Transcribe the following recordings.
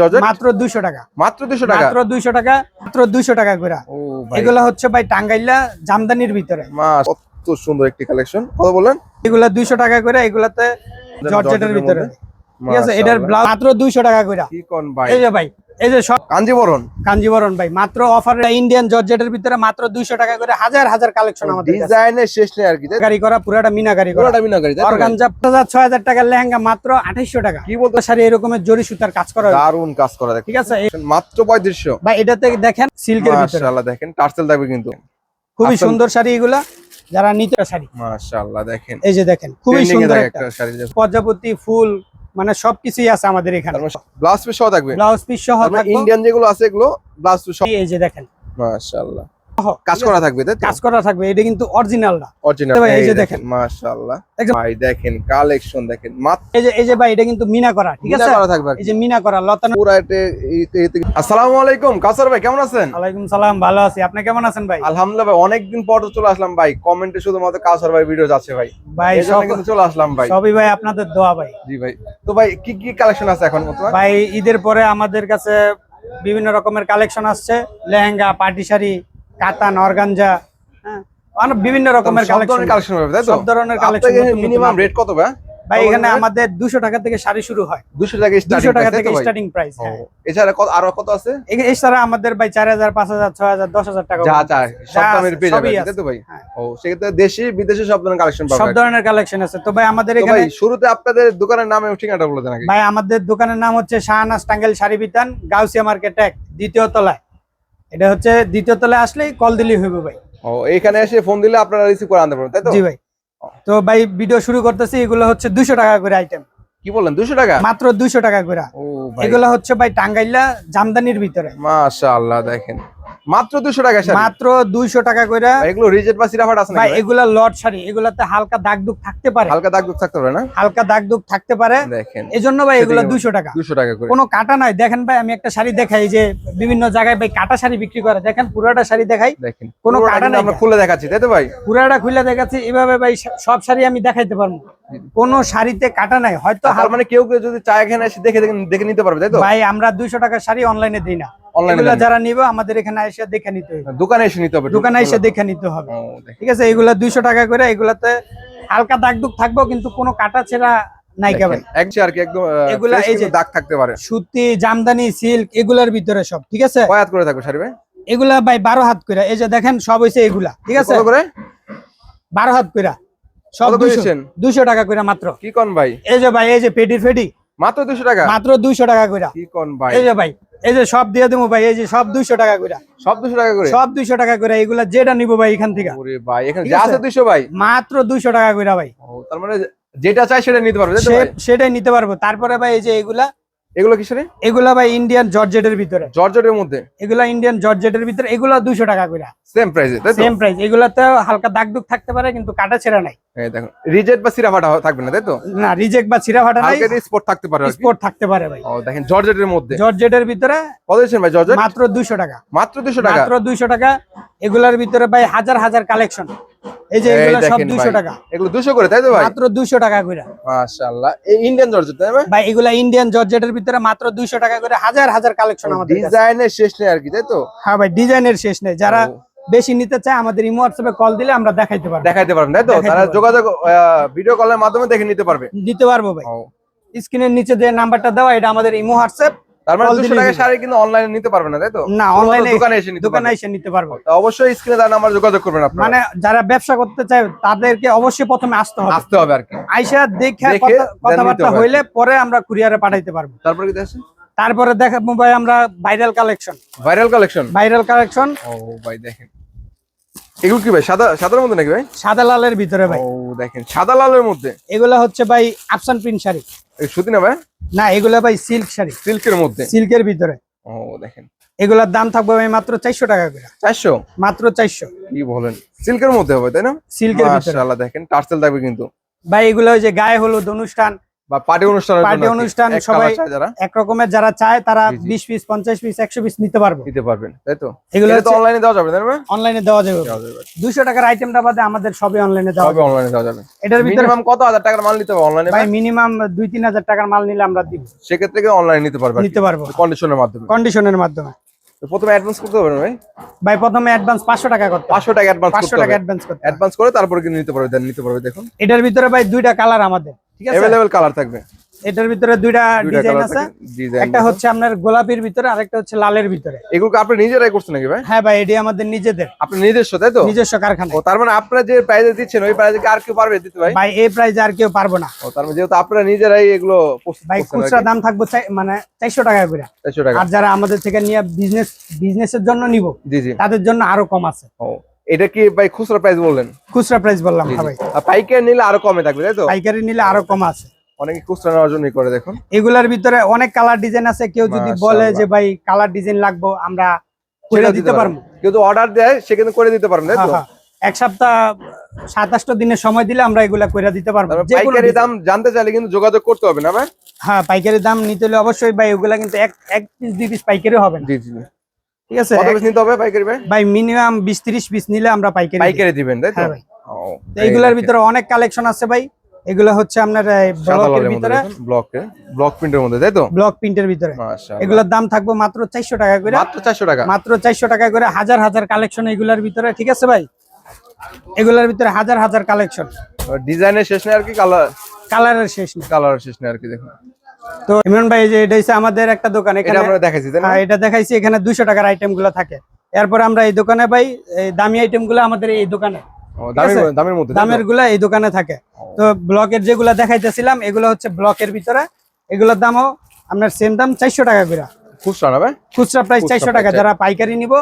Georgette মাত্র 200 টাকা, মাত্র 200 টাকা, মাত্র 200 টাকা, মাত্র 200 টাকা করে। ও ভাই এগুলা হচ্ছে ভাই টাঙ্গাইলা জামদানির ভিতরে। কত সুন্দর একটি কালেকশন। কত বলেন? এগুলা 200 টাকা করে, এগুলাতে জর্জেটের ভিতরে, ঠিক আছে। এটার ব্লাউজ মাত্র 200 টাকা করে। কি কোন ভাই? এই যে ভাই, এই যে সব কাঞ্জিবরণ, কাঞ্জিবরণ ভাই, মাত্র অফার ইন্ডিয়ান জর্জেটের ভিতরে মাত্র 200 টাকা করে। হাজার হাজার কালেকশন আমাদের কাছে। ডিজাইনের শেষ নেই আর কি, গাড়ি করা পুরাটা মিনাকারি করা, পুরোটা মিনাকারি, তাই তো ভাই? অর্গানজা 6000 টাকার লেহেঙ্গা মাত্র 2800 টাকা। কি বলতো? শাড়ি এরকমের জরি সুতার কাজ করা, দারুন কাজ করা, দেখেন ঠিক আছে। মাত্র 3500 ভাই এটাতে দেখেন সিল্কের ভিতরে, মাশাআল্লাহ দেখেন টার্সেল থাকবে কিন্তু, খুবই সুন্দর শাড়ি এগুলা। যারা নিতে শাড়ি, মাশাআল্লাহ দেখেন এই যে দেখেন খুবই Trending এ সুন্দর থাকে একটা একটা শাড়ি, প্রজাপতি ফুল, মানে সবকিছুই আছে আমাদের এখানে। ব্লাউজ পিস সহ থাকবে, ব্লাউজ পিস সহ থাকবে। ইন্ডিয়ান যেগুলো আছে এগুলো ব্লাউজ পিস সহ, এই যে দেখেন মাশাআল্লাহ কাজ করা থাকবে, তাই তো? কাজ করা থাকবে। এটা কিন্তু অরিজিনাল না, অরিজিনাল। ভাই এই যে দেখেন মাশাআল্লাহ ভাই দেখেন কালেকশন দেখেন, মাত্র এই যে ভাই এটা কিন্তু মিনা করা, ঠিক আছে। করা থাকবে এই যে মিনা করা লতানো। পুরো আসসালামু আলাইকুম কাউসার ভাই, কেমন আছেন? ওয়ালাইকুম সালাম, ভালো আছি। আপনি কেমন আছেন ভাই? আলহামদুলিল্লাহ ভাই, অনেকদিন পর তো চলে আসলাম ভাই। কমেন্টে শুধুমাত্র কাউসার ভাই ভিডিও যাচ্ছে ভাই, ভাই এজন্য কিন্তু চলে আসলাম ভাই। সবই ভাই আপনাদের দোয়া ভাই। জি ভাই, তো ভাই কি কি কালেকশন আছে এখন বর্তমানে? ভাই ঈদের পরে আমাদের কাছে বিভিন্ন রকমের কালেকশন আসছে, লেহেঙ্গা, পার্টি শাড়ি, কাতান, অর্গানজা, হ্যাঁ, অনেক বিভিন্ন রকমের কালেকশন হবে, তাই তো? সব ধরনের কালেকশন। মিনিমাম রেট কত ভাই? ভাই এখানে আমাদের 200 টাকা থেকে শাড়ি শুরু হয়, 200 টাকা 200 টাকা থেকে স্টার্টিং প্রাইস। এছাড়া আরো কত আছে? এছাড়া আমাদের ভাই 4000, 5000, 6000, 10000 টাকা যা চাই সব দামের পেয়ে যাবেন, সবই তাই তো ভাই? হ্যাঁ। ও সেক্ষেত্রে দেশি বিদেশি সব ধরনের কালেকশন পাবেন, সব ধরনের কালেকশন আছে। তো ভাই আমাদের তো এখানে ভাই শুরুতে আপনাদের দোকানের নাম এবং ঠিকানাটা বলে দেন আগে। ভাই আমাদের দোকানের নাম হচ্ছে শাহনাজ টাঙ্গাইল শাড়ি বিতান, গাউসিয়া মার্কেট 1, দ্বিতীয় তলায়। এটা হচ্ছে দ্বিতীয় তলায় আসলেই কল দিলেই হবে ভাই। ও এইখানে এসে ফোন দিলে আপনারা রিসিভ করে আনতে পারবেন, তাই তো? জি ভাই। তো ভাই ভিডিও শুরু করতেছি। এগুলো হচ্ছে 200 টাকা করে আইটেম। কি বলেন 200 টাকা? মাত্র 200 টাকা করে। ও ভাই এগুলো হচ্ছে ভাই টাঙ্গাইলা জামদানির ভিতরে। মাশাআল্লাহ দেখেন মাত্র 200 টাকা শাড়ি, মাত্র 200 টাকা করে। এগুলো রিজেট বা সিরাফাট আছে ভাই নাকি? এগুলা লট শাড়ি, এগুলাতে হালকা দাগ দুগ থাকতে পারে, হালকা দাগ দুগ থাকতে পারে না? হালকা দাগ দুগ থাকতে পারে, দেখেন এজন্য ভাই এগুলা 200 টাকা। 200 টাকা করে, কোনো কাটা নাই। দেখেন ভাই আমি একটা শাড়ি দেখাই, যে বিভিন্ন জায়গায় ভাই কাটা শাড়ি বিক্রি করে, দেখেন পুরাটা শাড়ি দেখাই, দেখেন কোনো কাটা নাই। আমরা খুলে দেখাচ্ছি, তাই তো ভাই? পুরাটা খুলে দেখাচ্ছি এভাবে ভাই, সব শাড়ি আমি দেখাইতে পারবো, কোনো শাড়িতে কাটা নাই। হয়তো তার মানে কেউ কেউ যদি চায় এখানে এসে দেখে নিতে পারবে, তাই তো? ভাই আমরা 200 টাকার শাড়ি অনলাইনে দিই না, অনলাইনে এগুলা যারা নিবে আমাদের এখানে এসে দেখে নিতে হবে, দোকানে এসে নিতে হবে, দোকানে এসে দেখে নিতে হবে, ও দেখেন ঠিক আছে। এগুলা 200 টাকা করে। এগুলাতে হালকা দাগ দুগ থাকবো, কিন্তু কোনো কাটা ছেঁড়া নাই কেবল একচে আর কি, একদম এগুলা এই যে দাগ থাকতে পারে। সুতি, জামদানি, সিল্ক এগুলার ভিতরে সব, ঠিক আছে। কয় হাত করে থাকবে শাড়ি ভাই? এগুলা ভাই 12 হাত করে। এই যে দেখেন সব হইছে এগুলা, ঠিক আছে। কত করে? 12 হাত করে সব। কত করেছেন? 200 টাকা করে মাত্র। কি কোন ভাই? এই যে ভাই, এই যে পেটির ফেটি মাত্র 200 টাকা, মাত্র 200 টাকা করে। কি কোন ভাই? এই যে ভাই, এই যে সব দিয়ে দেবো ভাই, এই যে সব 200 টাকা করে, সব 200 টাকা করে, সব 200 টাকা করে। এগুলা যেটা নিবো ভাই এখান থেকে, ওরে ভাই এখানে ঠিক যা আছে? আছে 200 ভাই, মাত্র 200 টাকা করে ভাই। ও তার মানে যেটা চাই সেটা নিতে পারবে, তাই তো ভাই? সেটাই নিতে পারবো। তারপরে ভাই এই যে এগুলো কি শাড়ি? এগুলা ভাই ইন্ডিয়ান জর্জেটের ভিতরে, জর্জেটের মধ্যে, এগুলা ইন্ডিয়ান জর্জেটের ভিতরে, এগুলা 200 টাকা করে, সেম প্রাইসে, তাই তো? Same price. এগুলাতে হালকা দাগ দুগ থাকতে পারে, কিন্তু কাটা ছেঁড়া নাই। এই দেখুন রিজেট বা সিরাফাটা থাকবে না, তাই তো? না, রিজেক্ট বা ছিঁড়া ফাটা নাই, হালকা স্পট থাকতে পারে, স্পট থাকতে পারে ভাই। ও দেখেন জর্জেটের মধ্যে, জর্জেটের ভিতরে কত দিচ্ছেন ভাই জর্জেট? মাত্র 200 টাকা, মাত্র 200 টাকা, মাত্র 200 টাকা। এগুলার ভিতরে ভাই হাজার হাজার কালেকশন। এই যে এগুলা সব 200 টাকা, এগুলো 200 করে, তাই তো ভাই? মাত্র 200 টাকা করে। মাশাআল্লাহ এই ইন্ডিয়ান জর্জেট, তাই ভাই? ভাই এগুলা ইন্ডিয়ান জর্জেটের ভিতরে মাত্র 200 টাকা করে, হাজার হাজার কালেকশন আমাদের কাছে। ডিজাইনের শেষ নেই আর কি, তাই তো? হ্যাঁ ভাই, ডিজাইনের শেষ নেই। যারা বেশি নিতে চায় আমাদের ইমো হোয়াটসঅ্যাপে কল দিলে আমরা দেখাইতে পারবো, দেখাইতে পারবেন, তাই তো? দেখাইতে তারা পারবো। যোগাযোগ ভিডিও কলের মাধ্যমে দেখে নিতে পারবে, দিতে পারবো ভাই। ও স্ক্রিনের নিচে যে নাম্বারটা দেওয়া, এটা আমাদের ইমো হোয়াটসঅ্যাপ। তার মানে কল 200 দিলেই টাকা হবে। শাড়ি কিন্তু অনলাইনে নিতে পারবে না, তাই তো? না, শুধুমাত্র অনলাইনে দোকানে এসে নিতে দোকানে পারবে। এসে নিতে পারবো। তো অবশ্যই স্ক্রিনে তার নাম্বার যোগাযোগ করবেন আপনারা, মানে যারা ব্যবসা করতে চায় তাদেরকে অবশ্যই প্রথমে আসতে হবে, আসতে হবে আর কি। আইসা দেখে দেখে then কথাবার্তা নিতে হবে। হইলে পরে আমরা কুরিয়ারে পাঠাইতে পারবো। তারপর কি আছে? তারপরে দেখাবো ভাই আমরা viral collection, viral collection. Viral collection. ও ভাই দেখেন এগুলো কি ভাই সাদার মধ্যে নাকি ভাই? সাদা লালের ভিতরে ভাই। ও দেখেন সাদা লালের মধ্যে, এগুলা হচ্ছে ভাই আফসান প্রিন্ট শাড়ি। এই সুতি না ভাই? না, এগুলা ভাই সিল্ক শাড়ি, সিল্কের মধ্যে। সিল্কের ভিতরে। ও দেখেন এগুলার দাম থাকবে ভাই মাত্র 400 টাকা করে, 400, মাত্র 400। কি বলেন? সিল্কের মধ্যে হবে, তাই না? সিল্কের ভিতরে মাশাআল্লাহ দেখেন টার্সেল থাকবে কিন্তু। ভাই এগুলা ওই যে গায়ে হলুদ অনুষ্ঠান, বা পার্টি অনুষ্ঠান, পার্টি অনুষ্ঠান সবাই এক রকমের যারা চায় তারা 20 পিস 50 পিস 100 পিস নিতে পারবেন, তাই তো? এগুলো তো অনলাইনে দেওয়া যাবে, তাই না? অনলাইনে দেওয়া যাবে। 200 টাকার আইটেমটা বাদে আমাদের সবই অনলাইনে দেওয়া যাবে। এটার ভিতরে মিনিমাম কত হাজার টাকার মাল নিতে হবে অনলাইনে ভাই? মিনিমাম 2-3 হাজার টাকার মাল নিলে আমরা দিব। সেক্ষেত্রে কি অনলাইনে নিতে পারবো কন্ডিশনের মাধ্যমে। তো প্রথমে অ্যাডভান্স করতে হবে ভাই? ভাই প্রথমে অ্যাডভান্স 500 টাকা করতে হবে। 500 টাকা অ্যাডভান্স করে তারপর কি নিতে পারবে। দেখুন এটার ভিতরে ভাই দুইটা কালার আমাদের, ঠিক আছে? अवेलेबल কালার থাকবে। এটার ভিতরে দুইটা ডিজাইন আছে, একটা হচ্ছে আপনার গোলাপির ভিতরে আর একটা হচ্ছে লালের ভিতরে। এগুলো আপনি নিজেরাই করছেন নাকি ভাই? হ্যাঁ ভাই, এটি আমাদের নিজেদের। আপনি নিজস্ব, তাই তো? নিজস্ব কারখানা। ও তার মানে আপনারা যে প্রাইসে দিচ্ছেন ওই প্রাইসে কি আর কেউ পারবে দিতে ভাই? ভাই এই প্রাইসে আর কেউ পারবে না। ও তার মানে যেহেতু আপনারা নিজেরাই এগুলো প্রস্তুত ভাই করছেন, খুচরা দাম থাকবে মানে 400 টাকা করে। 400 টাকা। আর যারা আমাদের থেকে নিয়ে বিজনেসের জন্য নিব, জি তাদের জন্য আরো কম আছে। ও এটা কি ভাই খুচরা প্রাইস বললেন? খুচরা প্রাইস বললাম। হ্যাঁ ভাই, আর পাইকারি নিলে আরো কমে থাকবে, তাই তো? পাইকারি নিলে আরো কম আছে। অনেকে খুচরা নেওয়ার জন্যই করে। দেখুন এগুলার ভিতরে অনেক কালার ডিজাইন আছে, কেউ যদি বলে যে ভাই কালার ডিজাইন লাগবে আমরা করে দিতে পারবো। কেউ তো অর্ডার দেয় সে কিন্তু করে দিতে পারবেন, তাই তো? এক সপ্তাহ 27 দিনের সময় দিলে আমরা এগুলা করে দিতে পারবো। পাইকারি দাম জানতে চাইলে কিন্তু যোগাযোগ করতে হবে না ভাই? হ্যাঁ, পাইকারি দাম নিতে হলে অবশ্যই ভাই ওগুলা কিন্তু এক পিস 2 পিস পাইকারি হবে না। জি ঠিক আছে? কত পিস নিতে হবে পাইকারি ভাই? ভাই মিনিমাম 20-30 পিস নিলে আমরা পাইকারি দিবেন, তাই তো? হ্যাঁ ভাই। তো এইগুলার ভিতরে অনেক কালেকশন আছে ভাই। এগুলো হচ্ছে আপনার ব্লকের ভিতরে, ব্লক প্রিন্টের মধ্যে, তাই তো? ব্লক প্রিন্টের ভিতরে। মাশাআল্লাহ। এগুলোর দাম থাকবে মাত্র 400 টাকা করে। মাত্র 400 টাকা? মাত্র 400 টাকা করে। হাজার হাজার কালেকশন এগুলার ভিতরে, ঠিক আছে ভাই? এগুলার ভিতরে হাজার হাজার কালেকশন। ডিজাইনের শেষ নেই আর কি, কালারের শেষ নেই। আর কি। দেখুন তো ইমরান ভাই, যে এটা হচ্ছে আমাদের একটা দোকান, এখানে আমরা দেখাইছি, তাই না? হ্যাঁ, এটা দেখাইছি। এখানে 200 টাকার আইটেম গুলো থাকে। এরপর আমরা এই দোকানে ভাই এই দামি আইটেম গুলো আমাদের এই দোকানে, দামের গুলা এই দোকানে থাকে। তো ব্লকের যেগুলা দেখাইতেছিলাম এগুলো হচ্ছে ব্লকের ভিতরে। এগুলোর দামও আপনার সেম দাম 400 টাকা করে। খুচরা না ভাই? খুচরা প্রাইস 400 টাকা। যারা পাইকারি নিব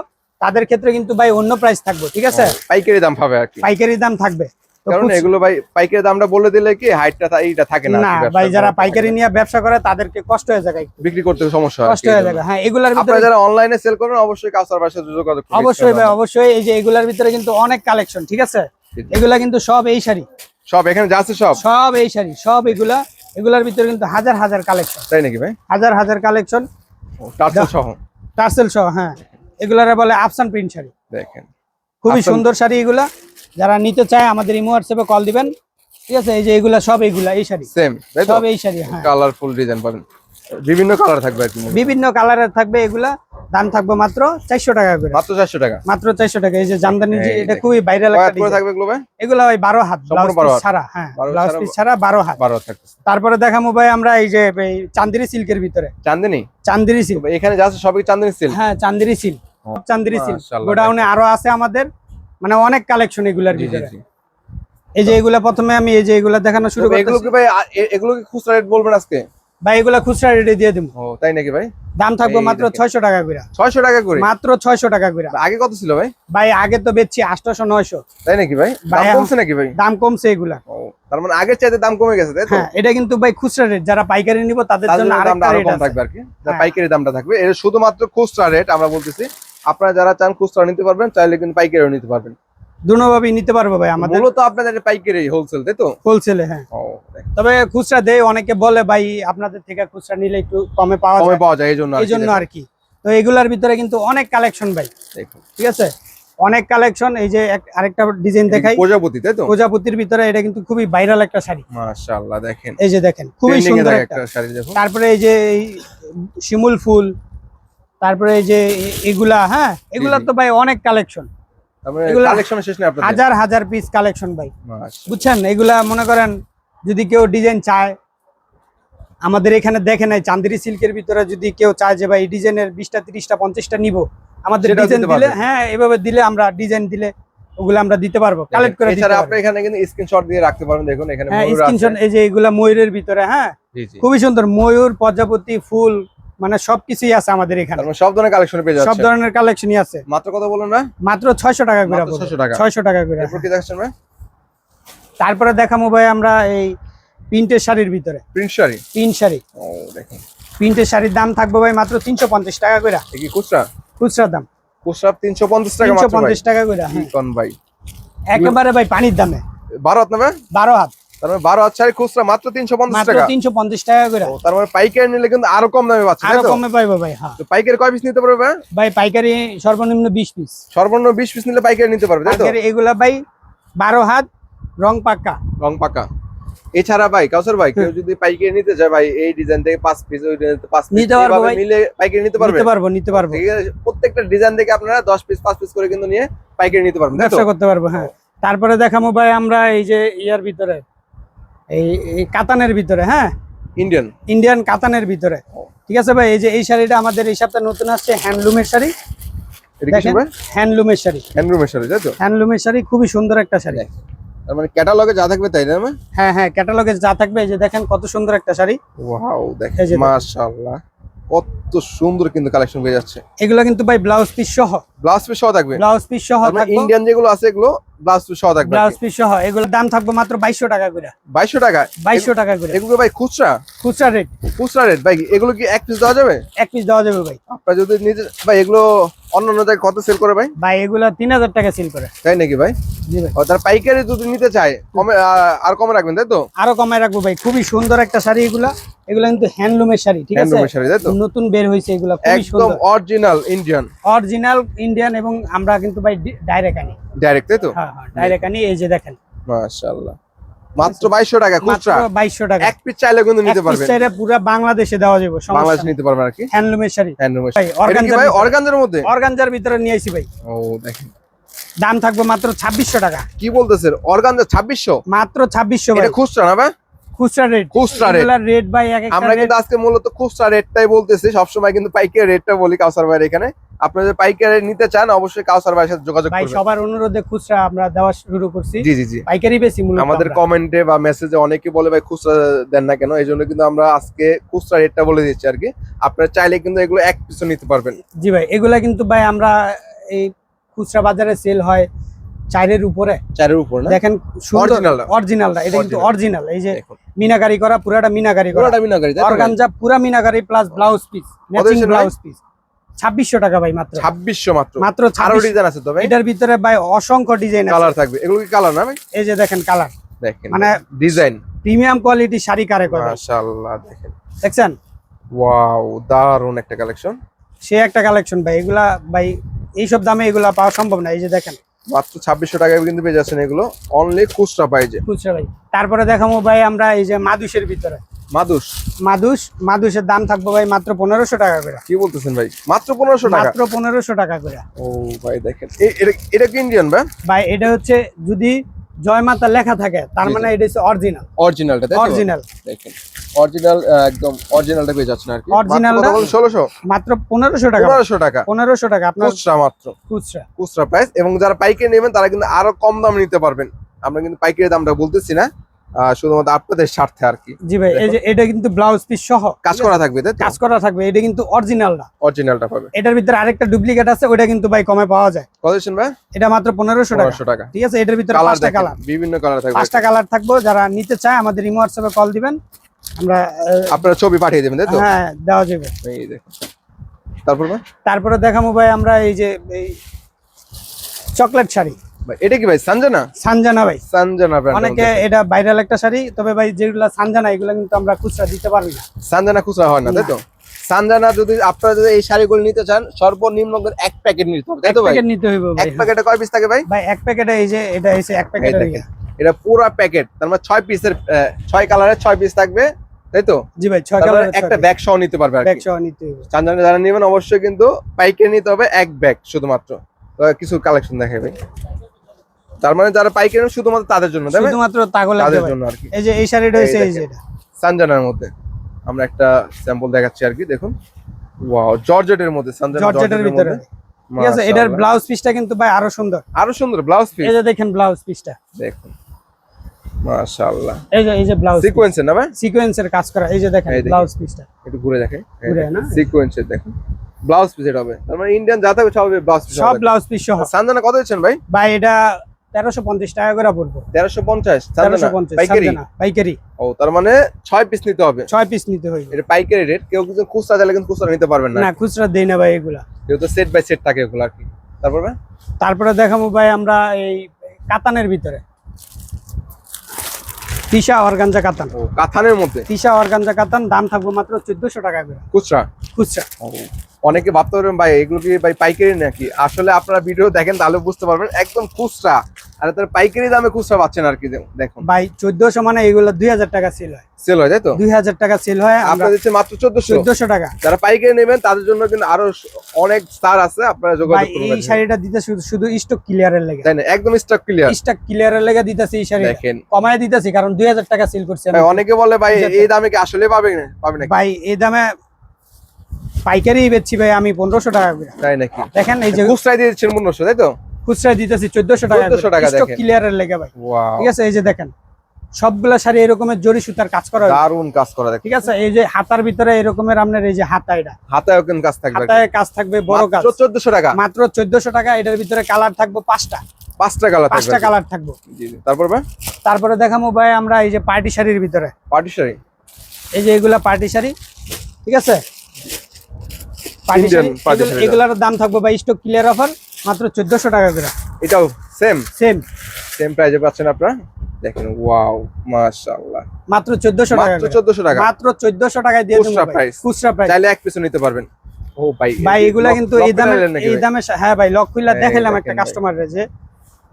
তাদের ক্ষেত্রে কিন্তু ভাই অন্য প্রাইস থাকবে, ঠিক আছে? পাইকারি দাম পাবে আর কি। পাইকারি দাম থাকবে। কারণ এগুলো ভাই পাইকারি দামটা বলে দিলে কি হাইটটা এইটা থাকে না। না ভাই, যারা পাইকারি নিয়ে ব্যবসা করে তাদেরকে কষ্ট হয়ে যায়, বিক্রি করতে সমস্যা হয়, কষ্ট হয়ে যায়। হ্যাঁ, এগুলার ভিতরে আপনারা যারা অনলাইনে সেল করেন অবশ্যই কাস্টমার সাথে যোগাযোগ করুন। অবশ্যই ভাই, অবশ্যই। এই যে এগুলার ভিতরে কিন্তু অনেক কালেকশন, ঠিক আছে? এগুলা কিন্তু সব এই শাড়ি, সব এখানে যা আছে সব এই শাড়ি, সব এগুলার ভিতরে কিন্তু হাজার হাজার কালেকশন। তাই নাকি ভাই? হাজার হাজার কালেকশন, টার্সেল সহ। হ্যাঁ, এগুলারে বলে আফসান প্রিন্ট শাড়ি। দেখেন খুবই সুন্দর শাড়ি এগুলা। যারা নিতে চায় আমাদের ইমো হোয়াটসঅ্যাপে কল দিবেন, ঠিক আছে? এই যে এগুলা সব এই শাড়ি সেম, তাই তো? সব এই শাড়ি। হ্যাঁ, কালারফুল ডিজাইন পাবেন, বিভিন্ন কালার থাকবে আর কি, বিভিন্ন কালারের থাকবে। এগুলা দাম থাকবে মাত্র 400 টাকা করে। মাত্র 400 টাকা? মাত্র 400 টাকা। এই যে জামদানি, যে এটা খুবই ভাইরাল একটা ডিজাইন থাকবে এগুলো ভাই। এগুলা ভাই 12 হাত ব্লাউজ পিস ছাড়া। হ্যাঁ, ব্লাউজ পিস ছাড়া 12 হাত থাকবে। তারপরে দেখামু ভাই আমরা এই যে চান্দেরি সিল্কের ভিতরে। চান্দেরি সিল্ক এখানে যা আছে সবই চান্দেরি সিল্ক। হ্যাঁ, চান্দেরি সিল্ক, চান্দেরি সিল্ক। গোডাউনে আরো আছে আমাদের, মানে অনেক কালেকশন এগুলার ভিতরে। এই যে এগুলা প্রথমে আমি এই যে এগুলা দেখানো শুরু করতেছি। এগুলো কি ভাই, এগুলো কি খুচরা রেট বলবেন আজকে? ভাই এগুলা খুচরা রেটে দিয়ে দেব। ও তাই নাকি ভাই? দাম থাকবে মাত্র 600 টাকা করে। 600 টাকা করে? মাত্র 600 টাকা করে। আগে কত ছিল ভাই? ভাই আগে তো বেচছি 800-900। তাই নাকি ভাই? দাম কমছে নাকি ভাই? দাম কমছে এগুলা। ও তার মানে আগের চাইতে দাম কমে গেছে, তাই তো? হ্যাঁ, এটা কিন্তু ভাই খুচরা রেট। যারা পাইকারি নিব তাদের জন্য আরেকটা রেট কম থাকবে আর কি। যারা পাইকারি দামটা থাকবে, এটা শুধুমাত্র খুচরা রেট আমরা বলতেছি। আপনারা যারা চান খুচরা নিতে পারবেন, চাইলে কিন্তু পাইকারিও নিতে পারবেন। দুনোভাবেই নিতে পারবো ভাই। আমাদের মূলত আপনাদের পাইকারি হোলসেল, তাই তো? হোলসেলে। হ্যাঁ, তবে খুচরা দেয় অনেকে বলে ভাই আপনাদের থেকে খুচরা নিলে একটু কমে পাওয়া যায়, এই জন্য আর কি। তো এগুলার ভিতরে কিন্তু অনেক কালেকশন ভাই, ঠিক আছে? অনেক কালেকশন। এই যে আরেকটা ডিজাইন দেখাই, প্রজাপতি, তাই তো? প্রজাপতির ভিতরে এটা কিন্তু খুবই ভাইরাল একটা শাড়ি। মাশাআল্লাহ, দেখেন এই যে দেখেন, খুবই সুন্দর একটা শাড়ি। দেখুন তারপরে এই যে শিমুল ফুল, তারপরে এই যে এগুলা। হ্যাঁ, এগুলা তো ভাই অনেক কালেকশন। হাজার হাজার পিস কালেকশন ভাই, বুঝছেন? এগুলা মনে করেন যদি কেউ ডিজাইন চায়, আমাদের এখানে দেখে নাই চান্দেরি সিল্কের ভিতরে যদি কেউ চায় যে ভাই এই ডিজাইনের 20টা 30টা 50টা নিব, আমাদের ডিজাইন দিলে, হ্যাঁ এভাবে দিলে, আমরা ডিজাইন দিলে ওগুলো আমরা দিতে পারবো, কালেক্ট করে দিতে পারবো। আপনি এখানে কিন্তু স্ক্রিনশট দিয়ে রাখতে পারবেন। দেখুন এখানে ময়ূর আছে, স্ক্রিনশট। এই যে এগুলা ময়ূরের ভিতরে। হ্যাঁ, খুবই সুন্দর ময়ূর, প্রজাপতি, ফুল, মানে সবকিছুই আছে আমাদের এখানে। সব ধরনের কালেকশন পেয়ে যাচ্ছে, সব ধরনের কালেকশনই আছে। মাত্র কত বলুন না? মাত্র 600 টাকা করে। 600 টাকা করে। এরপর কি দেখাচ্ছেন ভাই? তারপরে দেখামু ভাই আমরা এই প্রিন্টের শাড়ির ভিতরে। প্রিন্ট শাড়ি। ও দেখেন, প্রিন্টের শাড়ির দাম থাকবে ভাই মাত্র 350 টাকা করে। কি খুচরা? খুচরা দাম খুচরা 350 টাকা মাত্র। 350 টাকা করে। কি কোন ভাই? একেবারে ভাই পানির দামে। 12 হাত না ভাই? 12 হাত। তার মানে 12 হাত শাড়ি খুচরা মাত্র 350 মাত্র টাকা। 350 টাকা করে। তার মানে পাইকারি নিলে কিন্তু আরো কম দামে পাচ্ছেন, আরো তাই তো? কমে পাইবো ভাই। হ্যাঁ, তো পাইকারি কয় পিস নিতে পারবে ভাই? ভাই পাইকারি সর্বনিম্ন 20 পিস। সর্বনিম্ন 20 পিস নিলে পাইকারি নিতে পারবে, তাই তো? পাইকারি এগুলা ভাই 12 হাত রং পাক্কা। রং পাকা। এছাড়া ভাই কাউসার ভাই কেউ যদি পাইকারি নিতে চায় ভাই, এই ডিজাইন থেকে 5 পিস, ওই ডিজাইন থেকে 5 পিস নিতে পারবো ভাই। মিলে পাইকারি নিতে পারবে। নিতে পারবো। ঠিক আছে, প্রত্যেকটা ডিজাইন থেকে আপনারা 10 পিস 5 পিস করে কিন্তু নিয়ে পাইকারি নিতে পারবেন, তাই তো? ব্যবসা করতে পারবো। হ্যাঁ, তারপরে দেখাবো ভাই আমরা এই যে ইয়ার ভিতরে, এই কাতানের ভিতরে, হ্যাঁ ইন্ডিয়ান কাতানের ভিতরে। ঠিক আছে ভাই, এই যে এই শাড়িটা আমাদের এই সপ্তাহে নতুন আসছে, হ্যান্ডলুমের শাড়ি। এটা কি দেখেন, ভাই? হ্যান্ডলুমের শাড়ি। হ্যান্ডলুমের শাড়ি, তাই তো? হ্যান্ডলুমের শাড়ি খুবই সুন্দর একটা শাড়ি। তার মানে ক্যাটালগে যা থাকবে তাই না? হ্যাঁ হ্যাঁ, ক্যাটালগে যা থাকবে। এই যে দেখেন কত সুন্দর একটা শাড়ি। ওয়াও, এই যে দেখেন দেখেন। মাশাআল্লাহ, কত সুন্দর কিন্তু কালেকশন হয়ে যাচ্ছে। এগুলো কিন্তু ভাই ব্লাউজ পিস সহ। ব্লাউজ পিস সহ থাকবে। ব্লাউজ পিস সহ থাকবে। ইন্ডিয়ান যেগুলো আছে এগুলো ব্লাউজ পিস সহ থাকবে। ব্লাউজ পিস সহ এগুলোর দাম থাকবে মাত্র 2200 টাকা করে। 2200 টাকা? 2200 টাকা করে এগুলো ভাই খুচরা? খুচরা রেট। খুচরা রেট ভাই। এগুলো কি এক পিস দেওয়া যাবে? এক পিস দেওয়া যাবে ভাই। আপনারা যদি নিজে ভাই এগুলো অন্য অন্য জায়গায় কত সেল করে ভাই? ভাই এগুলো 3000 টাকা সেল করে। তাই নাকি ভাই? জি ভাই। ও, তার পাইকারি যদি নিতে চায় কমে আর কমে রাখবেন, তাই তো? আরো কমায় রাখবো ভাই। খুবই সুন্দর একটা শাড়ি এগুলা। এগুলা কিন্তু হ্যান্ডলুমের শাড়ি, ঠিক আছে? হ্যান্ডলুমের শাড়ি, তাই তো? নতুন বের হয়েছে এগুলা, খুবই একদম সুন্দর। Original Indian. অরিজিনাল ইন্ডিয়ান, এবং আমরা কিন্তু ভাই ডাইরেক্ট আনি। ডাইরেক্ট, তাই তো? হ্যাঁ হ্যাঁ, ডাইরেক্ট আনি। এই যে দেখেন মাশাআল্লাহ, মাত্র 2200 টাকা খুচরা। মাত্র 2200 টাকা। এক পিস চাইলে কিন্তু নিতে পারবেন। চাইলে পুরো বাংলাদেশে দেওয়া যাবে, বাংলাদেশ নিতে পারবেন আর কি। হ্যান্ডলুমের শাড়ি। হ্যান্ডলুমের ভাই, শাড়ি। এটা কি ভাই অর্গানজার মধ্যে? অর্গানজার ভিতরে নিয়ে আইছি ভাই। ও দেখেন, দাম থাকবে মাত্র 2600 টাকা। কি বলতেছেন? অর্গানজা 2600? মাত্র 2600 ভাই। এটা খুচরা না ভাই? খুচরা রেট। খুচরা রেট। এগুলা রেট ভাই এক একটা আমরা রেট। কিন্তু আজকে মূলত খুচরা রেটটাই বলতেছি, সবসময় কিন্তু পাইকারি রেটটা বলি কাউসার ভাইয়ের এখানে। আপনারা যদি পাইকারি নিতে চান অবশ্যই কাউসার ভাইয়ের সাথে যোগাযোগ ভাই করবেন। সবার অনুরোধে খুচরা আমরা দেওয়া শুরু করছি। জি জি জি। পাইকারি বেশি মূলত আমাদের আমরা। কমেন্টে বা মেসেজে অনেকে বলে ভাই খুচরা দেন না কেন, এই জন্য কিন্তু আমরা আজকে খুচরা রেটটা বলে দিচ্ছি আর কি। আপনারা চাইলে কিন্তু এগুলো এক পিসও নিতে পারবেন। জি ভাই, এগুলা কিন্তু ভাই আমরা এই খুচরা বাজারে সেল হয় 4-এর উপরে। 4-এর উপর না? দেখেন সুন্দর অরিজিনালটা। অরিজিনালটা, এটা কিন্তু অরিজিনাল। এই যে দেখুন মিনাকারি করা, পুরাটা মিনাকারি করা। পুরোটা মিনাকারি, তাই তো ভাই? অর্গানজা পুরা meenakari plus blouse piece, matching দিচ্ছেন ভাই? Blouse piece. 2600 টাকা ভাই মাত্র। 2600 মাত্র? মাত্র আরো 2600। ডিজাইন আছে তো ভাই? এটার ভিতরে ভাই অসংখ্য ডিজাইন আছে। কালার থাকবে। এগুলো কি কালার না ভাই? এই যে দেখেন কালার। দেখেন মানে ডিজাইন। প্রিমিয়াম কোয়ালিটি শাড়ি কারে করে মাশাআল্লাহ, দেখেন দেখছেন? ওয়াও, দারুন একটা কালেকশন। সে একটা কালেকশন ভাই। এগুলা ভাই এইসব দামে এগুলা পাওয়া সম্ভব না। এই যে দেখেন মাত্র 2600 টাকায় কিন্তু পেয়ে যাচ্ছেন এগুলো, অনলি খুচরা প্রাইজে। খুচরা ভাই। তারপরে দেখাবো ভাই আমরা এই যে মাদুসের ভিতরে। মাদুসের দাম থাকবে ভাই মাত্র 1500 টাকা করে। কি বলতেছেন ভাই? মাত্র 1500 টাকা? মাত্র 1500 টাকা করে। ও ভাই দেখেন, এটা কি ইন্ডিয়ান ভাই? ভাই এটা হচ্ছে যদি জয়মাতা লেখা থাকে তার মানে এটা হচ্ছে অরিজিনাল। অরিজিনালটা, তাই তো? অরিজিনাল। দেখেন অরিজিনাল, একদম অরিজিনালটা পেয়ে যাচ্ছেন আর কি। অরিজিনালটা 1600? মাত্র 1500 টাকা। 1500 টাকা 1500 টাকা আপনার খুচরা মাত্র। খুচরা প্রাইস। এবং যারা পাইকারি নেবেন তারা কিন্তু আরো কম দামে নিতে পারবেন। আমরা কিন্তু পাইকারি দামটা বলতেছি না, শুধুমাত্র আপনাদের স্বার্থে আর কি। জি ভাই, এই যে এটা কিন্তু ব্লাউজ পিস সহ কাজ করা থাকবে, তাই তো? কাজ করা থাকবে। এটা কিন্তু অরিজিনাল না, অরিজিনালটা পাবে। এটার ভিতরে আরেকটা ডুপ্লিকেট আছে, ওটা কিন্তু ভাই কমে পাওয়া যায়। কত দিচ্ছেন ভাই? এটা মাত্র 1500 টাকা। 1500 টাকা। ঠিক আছে, এটার ভিতরে কালার 5টা কালার, বিভিন্ন কালার থাকবে। 5টা কালার থাকবে। যারা নিতে চায় আমাদের ইমো হোয়াটসঅ্যাপে কল দিবেন, আমরা আপনারা ছবি পাঠিয়ে দেবেন, তাই তো? হ্যাঁ দেওয়া যাবে। এই দেখুন, তারপর ভাই? তারপরে দেখাবো ভাই আমরা এই যে এই চকলেট শাড়ি। ভাই এটা কি ভাই সানজানা? সানজানা ভাই। সানজানা ব্র্যান্ড। অনেকে এটা ভাইরাল একটা শাড়ি, তবে ভাই যেগুলা সানজানা এগুলা কিন্তু আমরা খুচরা দিতে পারবি না। সানজানা খুচরা হয় না, তাই তো? সানজানা যদি আপনারা যদি এই শাড়িগুলো নিতে চান সর্বনিম্ন এক প্যাকেট নিতে হবে, তাই তো ভাই? প্যাকেট নিতে হইব ভাই। এক প্যাকেটে কয় পিস থাকে ভাই? ভাই এক প্যাকেটে এই যে এটা এসে এক প্যাকেটে দেখেন, এটা পুরো প্যাকেট, তার মানে 6 পিসের 6 কালারের 6 পিস থাকবে, তাই তো? জি ভাই, 6 তারপরে কালারের একটা ব্যাগ সহ নিতে পারবে আর ব্যাগ কি। সহ নিতে হইব। সানজানা যারা নেবেন অবশ্যই কিন্তু পাইকারি নিতে হবে এক ব্যাগ শুধুমাত্র। তো কিছু কালেকশন দেখাই ভাই। তার মানে যারা পাইকারি নেবেন শুধুমাত্র তাদের জন্য, তাই না? শুধুমাত্র তাগো লাগবে তাদের ভাই। জন্য আর কি। এই যে এই শাড়িটা হইছে এই যে এটা সানজানার মধ্যে আমরা একটা স্যাম্পল দেখাচ্ছি আর কি। দেখুন ওয়াও, জর্জেটের মধ্যে, সানজানা জর্জেটের ভিতরে। ঠিক আছে, এটার ব্লাউজ পিসটা কিন্তু ভাই আরো সুন্দর। আরো সুন্দর ব্লাউজ পিস। এই যে দেখেন ব্লাউজ পিসটা, দেখুন মাশাআল্লাহ। এই যে ব্লাউজ সিকোয়েন্সের না ভাই? সিকোয়েন্সের কাজ করা। এই যে দেখেন এই দেখেন। ব্লাউজ পিসটা একটু ঘুরে দেখাই। ঘুরে না? সিকোয়েন্সের দেখুন ব্লাউজ পিস এটা হবে। তার মানে ইন্ডিয়ান যা থাকবে সব ব্লাউজ পিস। সব ব্লাউজ পিস সহ। সানজানা কত দিচ্ছেন ভাই? ভাই এটা 1350 টাকা করে পড়বে। 1350 সানজানা 1350 পাইকারি? সানজানা পাইকারি। ও তার মানে 6 পিস নিতে হবে। 6 পিস নিতে হইবে। এটা পাইকারি রেট। কেউ কিন্তু খুচরা চাইলে কিন্তু খুচরা নিতে পারবেন না। না খুচরা দেই না ভাই এগুলা। যেহেতু সেট বাই সেট থাকে এগুলো আর কি। তারপরে তারপরে দেখাবো ভাই আমরা এই কাতানের ভিতরে। তিশা অর্গানজা কাতান। ও কাতানের মধ্যে তিশা অর্গানজা কাতান, দাম থাকবে মাত্র 1400 টাকা করে খুচরা। খুচরা। অনেকে ভাবতে পারবেন ভাই এগুলো কি ভাই পাইকারি নাকি, আসলে আপনারা ভিডিও দেখেন তাহলে বুঝতে পারবেন একদম খুচরা, আর তার পাইকারি দামে খুচরা পাচ্ছেন আর কি। দেখুন ভাই 1400 মানে এগুলো 2000 টাকা সেল হয়, সেল হয় তাই তো, 2000 টাকা সেল হয়, আমরা আপনারা দিচ্ছেন মাত্র 1400 টাকা। যারা পাইকারি নেবেন তাদের জন্য কিন্তু আরো অনেক স্টার আছে, আপনারা ভাই যোগাযোগ করুন। এই শাড়িটা দিতে শুধু স্টক ক্লিয়ারের লেগে, তাই না, একদম স্টক ক্লিয়ার, স্টক ক্লিয়ারের লেগে দিতেছি এই শাড়িটা, দেখেন কমায় দিতেছি কারণ 2000 টাকা সেল করছি আমি। ভাই অনেকে বলে ভাই এই দামে কি আসলে পাবে না ভাই এই দামে পাইকারি বেচছি ভাই আমি 1500 টাকা করে, তাই নাকি? দেখেন এই যে খুচরায় দিয়ে দিচ্ছেন 1500 তাই তো, খুচরা দিতেছি 1400 টাকা, 1400 টাকা স্টক দেখেন। ক্লিয়ারের লেগে ভাই, ওয়াও ঠিক আছে। এই যে দেখেন সবগুলা শাড়ি এরকমের জরি সুতার কাজ করা হয়, দারুন কাজ করা দেখেন, ঠিক আছে। এই যে হাতার ভিতরে এরকমের আপনার এই যে হাতা, এটা হাতায়ও কিন্তু কাজ থাকবে, হাতায় কাজ থাকবে, বড় কাজ, মাত্র 1400 টাকা, মাত্র 1400 টাকা। এটার ভিতরে কালার থাকবে 5টা, 5টা কালার থাকবে, 5টা কালার থাকবে। জি জি। তারপর ভাই তারপরে দেখাবো ভাই আমরা এই যে পার্টি শাড়ির ভিতরে, পার্টি শাড়ি, এই যে এগুলা পার্টি শাড়ি, ঠিক আছে। Party Indian sari party sari, এগুলার দাম থাকবে ভাই স্টক ক্লিয়ার অফার মাত্র 1400 টাকা করে, এটাও সেম সেম প্রাইসে পাচ্ছেন আপনারা, দেখেন ওয়াও মাশাআল্লাহ, মাত্র 1400 টাকা মাত্র করে। 1400 টাকা, মাত্র 1400 টাকায় দিয়ে দেবো খুচরা ভাই, প্রাইস, খুচরা প্রাইস। চাইলে এক পিছু নিতে পারবেন। ও ভাই ভাই এগুলা কিন্তু এই দামে, এই দামে হ্যাঁ ভাই লক খুইলা এই দেখাইলাম দেখেন একটা ভাই। কাস্টমাররে যে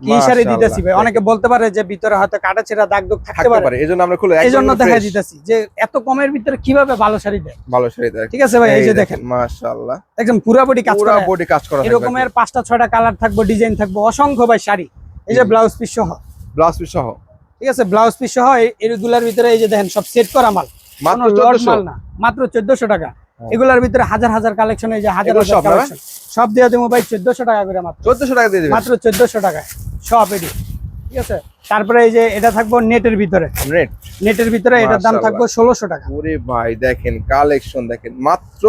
কি শাড়ি দিতেছি ভাই। অনেকে বলতে পারে যে ভিতরে হয়তো কাটা ছেঁড়া দাগ দুগ থাকতে থাকতে পারে, পারে, এজন্য আমরা খুলে এই জন্য দেখাই দিতেছি যে এত কমের ভিতরে কিভাবে ভালো শাড়ি দেয়, ভালো শাড়ি দেয়, ঠিক আছে ভাই। এই যে দেখেন মাশাআল্লাহ, একদম পুরো বডি কাজ পুরো করা, বডি কাজ করা থাকবে, এরকমের 5টা 6টা কালার থাকবে, ডিজাইন থাকবে, অসংখ্য ভাই শাড়ি। এই যে ব্লাউজ পিস সহ, ব্লাউজ পিস সহ, ঠিক আছে, ব্লাউজ পিস সহ এগুলার ভিতরে এই যে দেখেন সব সেট করা মাল, মাত্র কোনো লট 1400 মাল না, মাত্র 1400 টাকা। এগুলার ভিতরে হাজার হাজার কালেকশন, এই যে হাজার এগুলো হাজার সব না? কালেকশন সব দিয়ে দেবো ভাই 1400 টাকা করে, মাত্র 1400 টাকা দিয়ে দিবেন, মাত্র 1400 টাকায় সব এডি, ঠিক আছে। তারপরে এই যে এটা থাকবো নেটের ভিতরে, রেট নেটের ভিতরে এটার দাম থাকবে 1600 টাকা, ওরে ভাই দেখেন কালেকশন দেখেন, মাত্র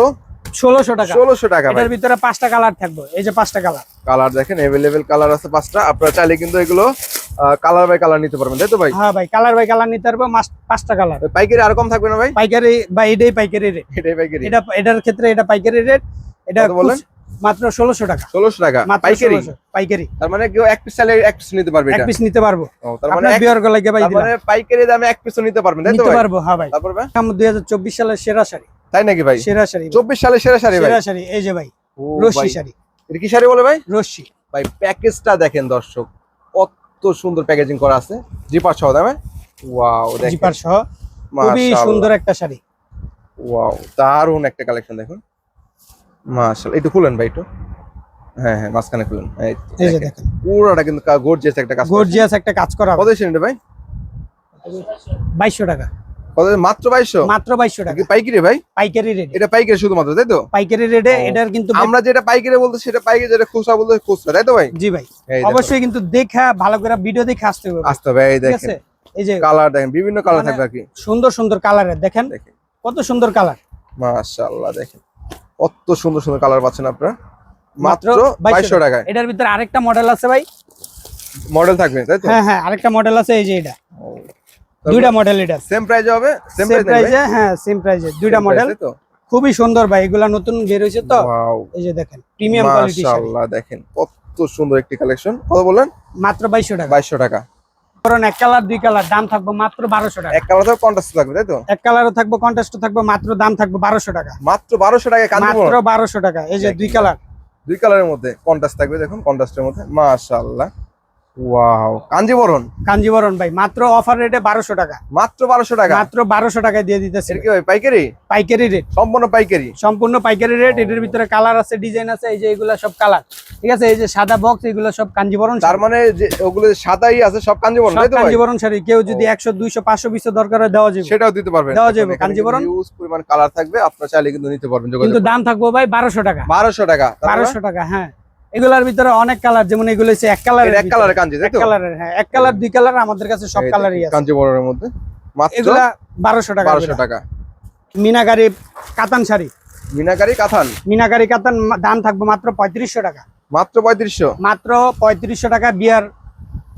1600 টাকা, 1600 টাকা ভাই। এটার ভিতরে 5টা কালার থাকবে, এই যে 5টা কালার, কালার দেখেন अवेलेबल কালার আছে 5টা, আপনারা চাইলে কিন্তু এগুলো কালার বাই কালার নিতে পারবেন, তাই তো ভাই? হ্যাঁ ভাই কালার বাই কালার নিতে পারবো, 5টা কালার। পাইকারি আর কম থাকবে না ভাই? পাইকারি বা এটাই পাইকারি রেট, এটাই পাইকারি, এটা এটার ক্ষেত্রে এটা পাইকারি রেট, এটা কত বলেন? মাত্র 1600 টাকা, 1600 টাকা মাত্র পাইকারি, 1600 পাইকারি। তার মানে কেউ এক পিস চাইলে এক পিস নিতে পারবে, এক এটা পিস নিতে পারবো, ও তার মানে আপনার বিয়ার লাগে ভাই তার মানে পাইকারি দামে এক পিস নিতে পারবেন, তাই তো নিতে ভাই? পারবো, হ্যাঁ ভাই। তারপর ভাই 2024 সালের সেরা শাড়ি, তাই নাকি ভাই? সেরা শাড়ি, 24 সালে সেরা শাড়ি ভাই, সেরা শাড়ি। এই যে ভাই ও রশ্মি ভাই, শাড়ি, এটা কি শাড়ি বলে ভাই? রশ্মি ভাই প্যাকেজটা দেখেন দর্শক, কত সুন্দর প্যাকেজিং করা আছে, জিপার সহ দামে, ওয়াও দেখেন জিপার সহ, খুবই মাশাআল্লাহ, সুন্দর একটা শাড়ি, ওয়াও দারুন একটা কালেকশন দেখুন মাশাআল্লাহ। একটু খুলেন ভাই একটু, হ্যাঁ হ্যাঁ মাঝখানে খুলেন, এই তো এই যে দেখেন দেখেন পুরোটা কিন্তু গর্জিয়াস একটা কাজ করা আছে। গর্জিয়াস একটা কাজ করা, কত ছিল এটা ভাই? 2200 টাকা, কত? মাত্র 2200, মাত্র 2200 টাকা কি পাইকারি ভাই? পাইকারি রেট, এটা পাইকারি শুধুমাত্র তাই তো? পাইকারি রেটে। ও, এটার কিন্তু আমরা যেটা পাইকারি বলতে সেটা পাইকারি, যেটা খুচরা বলতে খুচরা, তাই তো ভাই? জি ভাই এই দেখো, অবশ্যই কিন্তু দেখা ভালো করে ভিডিও দেখে আসতে হবে, আসতে হবে। এই ঠিক দেখেন আছে। এই যে কালার দেখেন, বিভিন্ন কালার মানে থাকবে আর কি, সুন্দর সুন্দর কালারের, দেখেন দেখেন কত সুন্দর কালার, মাশাআল্লাহ দেখেন কত সুন্দর সুন্দর কালার পাচ্ছেন আপনারা মাত্র মাত্র 2200 টাকায়। এটার ভিতরে আরেকটা মডেল আছে ভাই, মডেল থাকবে তাই তো? হ্যাঁ হ্যাঁ আরেকটা মডেল আছে, এই যে এটা ও, দুইটা মডেল, এটা সেম প্রাইসে হবে, সেম সেম প্রাইসে, হ্যাঁ সেম প্রাইসে দুইটা মডেল, তো খুবই সুন্দর ভাই, এগুলা নতুন বের হয়েছে তো। ওয়াও এই যে দেখেন প্রিমিয়াম কোয়ালিটি শাড়ি, মাশাআল্লাহ দেখেন কত সুন্দর একটি কালেকশন। কত বলেন? মাত্র 2200 টাকা। 2200 টাকা। কারণ এক কালার দুই কালার দাম থাকবে মাত্র 1200 টাকা, এক কালার তো কন্ট্রাস্ট থাকবে তাই তো? এক কালারও থাকবে কন্ট্রাস্ট থাকবে, মাত্র দাম থাকবে 1200 টাকা, মাত্র 1200 টাকায় কাঞ্জিবরম, মাত্র 1200 টাকা। এই যে দুই কালার, দুই কালারের মধ্যে কন্ট্রাস্ট থাকবে, দেখুন কন্ট্রাস্টের মধ্যে মাশাআল্লাহ, ওয়াও কাঞ্জিবরম, কাঞ্জিবরম ভাই মাত্র অফার রেটে 1200 টাকা, মাত্র 1200 টাকা। মাত্র 1200 টাকায় দিয়ে দিতেছে, এর কি ভাই পাইকারি? পাইকারি রেট, সম্পূর্ণ পাইকারি, সম্পূর্ণ পাইকারি রেট। এটার ভিতরে কালার আছে, ডিজাইন আছে, এই যে এগুলা সব কালার, ঠিক আছে। এই যে সাদা বক্স, এগুলো সব কাঞ্জিবরম, তার মানে যে ওগুলো সাদাই আছে সব কাঞ্জিবরম তাই তো ভাই? কাঞ্জিবরম শাড়ি। কেউ যদি 100 200 500 পিস দরকার হয় দেওয়া যাবে, সেটাও দিতে পারবেন, দেওয়া যাবে কাঞ্জিবরম। ইউজ পরিমাণ কালার থাকবে, আপনারা চাইলে কিন্তু নিতে পারবেন, যোগাযোগ কিন্তু করুন। দাম থাকবে ভাই 1200 টাকা, 1200 টাকা। 1200 টাকা, হ্যাঁ। এগুলার ভিতরে অনেক কালার, যেমন এগুলো হচ্ছে এক কালারের, এক কালারের কাঞ্জি তাই এক তো? কালারের, হ্যাঁ এক কালার দুই কালার, আমাদের কাছে সব কালারই আছে কাঞ্জিবরমের মধ্যে মাত্র এগুলা 1200 টাকা, 1200 টাকা। মিনাকারি কাতান শাড়ি, মিনাকারি কাতান, মিনাকারি কাতান দাম থাকবে মাত্র 3500 টাকা, মাত্র 3500, মাত্র 3500 টাকা। বিয়ার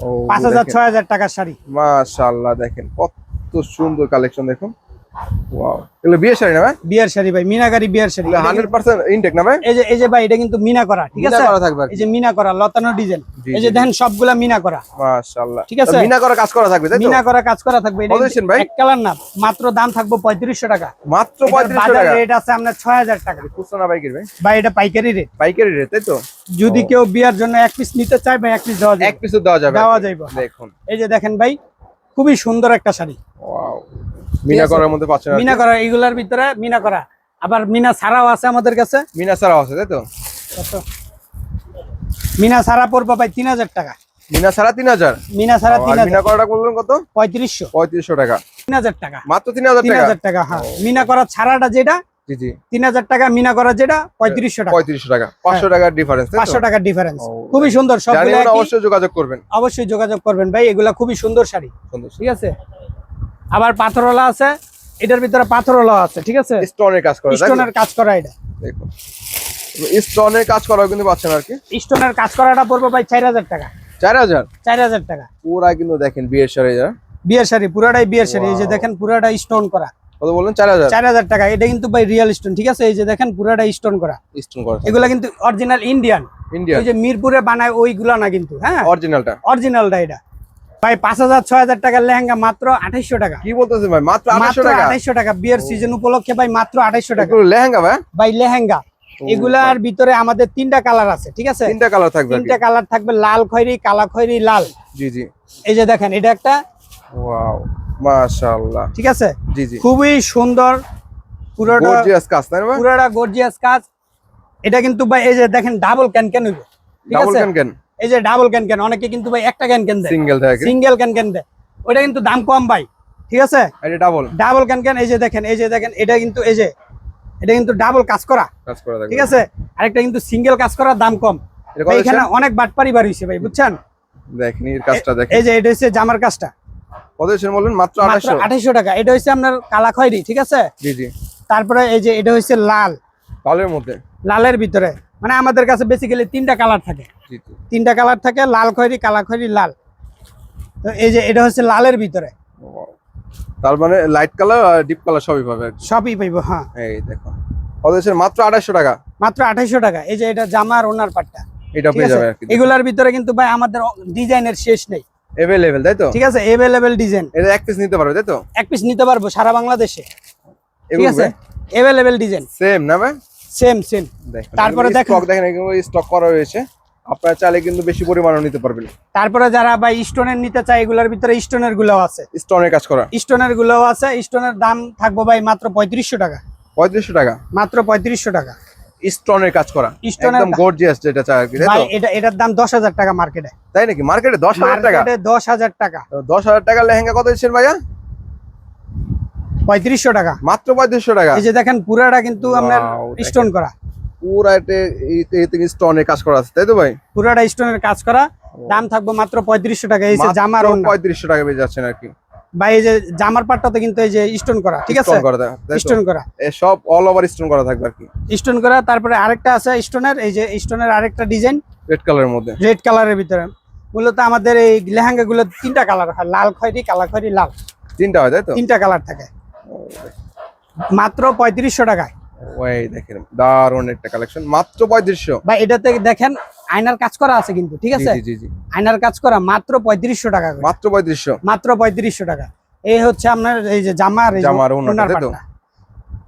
ও 5000 6000 টাকার শাড়ি, মাশাআল্লাহ দেখেন কত সুন্দর কালেকশন দেখুন, ওয়াও, এগুলো বিয়ের শাড়ি না ভাই? বিয়ের শাড়ি ভাই, মিনাকারি বিয়ের শাড়ি। 100% ইনটেক না ভাই? এই যে ভাই, এটা কিন্তু মিনা করা, ঠিক আছে? মিনা করা থাকবে আর কি। এই যে মিনা করা লতানো ডিজাইন, জি, এই যে জি, দেখেন সবগুলা মিনা করা, মাশাআল্লাহ। ঠিক আছে? মিনা করা কাজ করা থাকবে তাই তো? মিনা করা কাজ করা থাকবে। এটা কত দিচ্ছেন ভাই? এক কালার না, মাত্র দাম থাকবে 3500 টাকা। মাত্র 3500 টাকা? রেট আছে আপনার 6000 টাকা। খুচরা পাইকারি ভাই? ভাই এটা পাইকারি রেট। পাইকারি রেট তাই তো? যদি কেউ বিয়ার জন্য এক পিস নিতে চায় ভাই, এক পিস দেওয়া যাবে। এক পিসও দেওয়া যাবে? দেওয়া যাবে। দেখুন এই যে দেখেন ভাই, খুবই সুন্দর একটা শাড়ি। ওয়াও, মিনা করার মধ্যে পাচ্ছেন? মিনা করা, এগুলার ভিতরে মিনা করা, আবার মিনা ছাড়াও আছে আমাদের কাছে। মিনা ছাড়াও আছে তাই তো? মিনা ছাড়া পড়বে ভাই 3000 টাকা। মিনা ছাড়া 3000? মিনা ছাড়া 3000। মিনা করাটা বললেন কত? 3500। 3500 টাকা? 3000 টাকা। মাত্র 3000 টাকা? 3000 টাকা, হ্যাঁ। মিনা করা ছাড়াটা যেটা জি জি 3000 টাকা, মিনা করা যেটা 3500 টাকা। 3500 টাকা, 500 টাকার ডিফারেন্স তাই তো? 500 টাকার ডিফারেন্স। ও, খুবই সুন্দর সবগুলো। জানেন, অবশ্যই যোগাযোগ করবেন। অবশ্যই যোগাযোগ করবেন ভাই, এগুলা খুবই সুন্দর শাড়ি, সুন্দর। ঠিক আছে? আবার পাথরওয়ালা আছে, এটার ভিতরে পাথরওয়ালা আছে, ঠিক আছে? স্টোনের কাজ করা, স্টোনের কাজ করা এটা। দেখুন স্টোনের কাজ করা কিন্তু পাচ্ছেন আর কি। স্টোনের কাজ করাটা পড়বে ভাই 4000 টাকা। 4000? 4000 টাকা। পুরা কিন্তু দেখেন বিয়ের শাড়ি যা। বিয়ের শাড়ি, পুরাটাই বিয়ের শাড়ি। এই যে দেখেন পুরাটা স্টোন করা। কত বললেন? 4000? 4000 টাকা। এটা কিন্তু ভাই রিয়েল স্টোন, ঠিক আছে? এই যে দেখেন পুরাটা স্টোন করা। স্টোন করা এগুলা কিন্তু অরিজিনাল ইন্ডিয়ান। ইন্ডিয়ান? ওই যে মিরপুরে বানায় ওইগুলা না কিন্তু, হ্যাঁ, অরিজিনালটা? অরিজিনালটা এটা। ভাই 5000 6000 টাকার লেহেঙ্গা মাত্র 2800 টাকা। কি বলতেছেন ভাই? মাত্র 2800 টাকা? 2800 টাকা বিয়ের সিজন উপলক্ষে ভাই, মাত্র 2800 টাকা। এগুলো লেহেঙ্গা ভাই? ভাই লেহেঙ্গা এগুলার ভিতরে আমাদের 3টা কালার আছে, ঠিক আছে? 3টা কালার থাকবে? 3টা কালার থাকবে, লাল খয়েরি, কালা খয়েরি, লাল। জি জি। এই যে দেখেন এটা একটা, ওয়াও মাশাআল্লাহ, ঠিক আছে? জি জি। খুবই সুন্দর, পুরোটা গর্জিয়াস কাজ তাই না? পুরোটা গর্জিয়াস কাজ। এটা কিন্তু ভাই এই যে দেখেন ডাবল ক্যান হইবে, ঠিক ডাবল আছে? ক্যান? এই যে ডাবল ক্যান, অনেকে কিন্তু ভাই একটা ক্যান দেয়, সিঙ্গেল থাকে? সিঙ্গেল ক্যান দেয়, ওটা কিন্তু দাম কম ভাই, ঠিক আছে? এটা ডাবল? Double can. এই যে দেখেন, এই যে দেখেন, এটা কিন্তু এই যে এটা কিন্তু ডাবল কাজ করা, থাকবে ঠিক আছে? আরেকটা কিন্তু সিঙ্গেল কাজ করার দাম কম। ভাই এখানে অনেক বাটপারি বার হইছে ভাই, বুঝছেন? দেখেন এর কাজটা দেখেন। এই যে এটা হচ্ছে জামার কাজটা। কত দিচ্ছেন বললেন? মাত্র 2800? 2800 টাকা। এটা হচ্ছে আপনার কালা খয়েরি, ঠিক আছে? জি জি। তারপরে এই যে এটা হচ্ছে লাল, লালের মধ্যে? লালের ভিতরে মানে আমাদের কাছে বেসিক্যালি 3টা কালার থাকে। জি জি। 3টা কালার থাকে, লাল খয়েরি, কালা খয়েরি, লাল। তো এই যে এটা হচ্ছে লালের ভিতরে। তার মানে লাইট কালার আর ডিপ কালার সবই পাবে? সবই পাইবো, হ্যাঁ। এই দেখো কত দিচ্ছেন? মাত্র 2800 টাকা? মাত্র 2800 টাকা। এই যে এটা জামা আর ওনার পাটটা, এটা ঠিক পেয়ে আছে? যাবে আর কি। এগুলার ভিতরে কিন্তু ভাই আমাদের ডিজাইনের শেষ নেই, अवेलेबल তাই তো? ঠিক আছে? Available design. এটা এক পিস নিতে পারবে তাই তো? এক পিস নিতে পারবো সারা বাংলাদেশে, ঠিক এগুলো আছে? अवेलेबल ডিজাইন সেম না ভাই? সেম। দেখেন তারপরে দেখেন স্টক দেখেন, এগুলো স্টক করা হয়েছে, আপনারা চাইলে কিন্তু বেশি পরিমাণও নিতে পারবেন। তারপরে যারা ভাই স্টোনের নিতে চায়, এগুলোর ভিতরে স্টোনের গুলোও আছে। স্টোনের কাজ করা? স্টোনের গুলোও আছে। স্টোনের দাম থাকবো ভাই মাত্র 3500 টাকা। 3500 টাকা? মাত্র 3500 টাকা। স্টোনের কাজ করা, একদম গর্জিয়াস যেটা চাই আর কি, তাই ভাই তো? এটার দাম 10000 টাকা মার্কেটে। তাই নাকি? মার্কেটে 10000 টাকা? মার্কেটে 10000 টাকা। 10000 টাকা লেহেঙ্গা কত দিচ্ছেন ভাইয়া? 3500 টাকা। মাত্র 3500 টাকা? এই যে দেখেন পুরাটা কিন্তু আপনার Wow, দেখেন। স্টোন করা, পুরা এতে স্টোনের কাজ করা আছে তাই তো ভাই? পুরাটা স্টোনের কাজ করা। দাম থাকবো মাত্র 3500 টাকা। এই যে জামার ওড়না 3500 টাকা পেয়ে যাচ্ছেন আর কি ভাই। এই যে জামার পাটটাতে কিন্তু এই যে স্টোন করা, ঠিক আছে? স্টোন করা তাই তো? স্টোন করা, সব অল ওভার স্টোন করা থাকবে আর কি। স্টোন করা। তারপরে আরেকটা আছে স্টোনের, এই যে স্টোনের আরেকটা ডিজাইন রেড কালারের মধ্যে? রেড কালারের ভিতরে। মূলত আমাদের এই লেহেঙ্গা গুলো 3টা কালার হয়, লাল খয়েরি, কালা খয়েরি, লাল। 3টা হয় তাই তো? 3টা কালার থাকে। মাত্র 3500 টাকায়। ওই দেখেন দারুণ একটা কালেকশন, মাত্র 3500? ভাই এটাতে দেখেন আয়নার কাজ করা আছে কিন্তু, ঠিক আছে? জি জি। আয়নার কাজ করা, মাত্র 3500 টাকা করে। মাত্র 3500? মাত্র 3500 টাকা। এই হচ্ছে আপনার এই যে জামার ওনার তাই তো?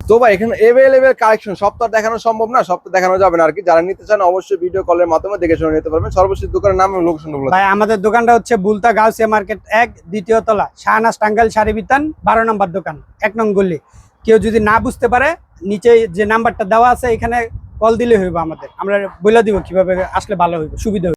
তো ভাই এখানে अवेलेबल কালেকশন সব তো আর দেখানো সম্ভব না, সব তো দেখানো যাবে না আর কি। যারা নিতে চান অবশ্যই ভিডিও কলের মাধ্যমে দেখে শুনে নিতে পারবেন। সর্বশেষ দোকানের নাম এবং লোকেশন বলে ভাই আমাদের দোকানটা হচ্ছে বুলতা গাউসিয়া মার্কেট 1, দ্বিতীয় তলা, শাহনাজ টাঙ্গাইল শাড়ি বিতান, 12 নম্বর দোকান, 1 নং গলি। কেউ যদি না বুঝতে পারে, নিচে যে নাম্বারটা দেওয়া আছে এখানে কল দিলে হইব আমাদের, আমরা বলে দিব কিভাবে আসলে ভালো হইব, সুবিধা হইব।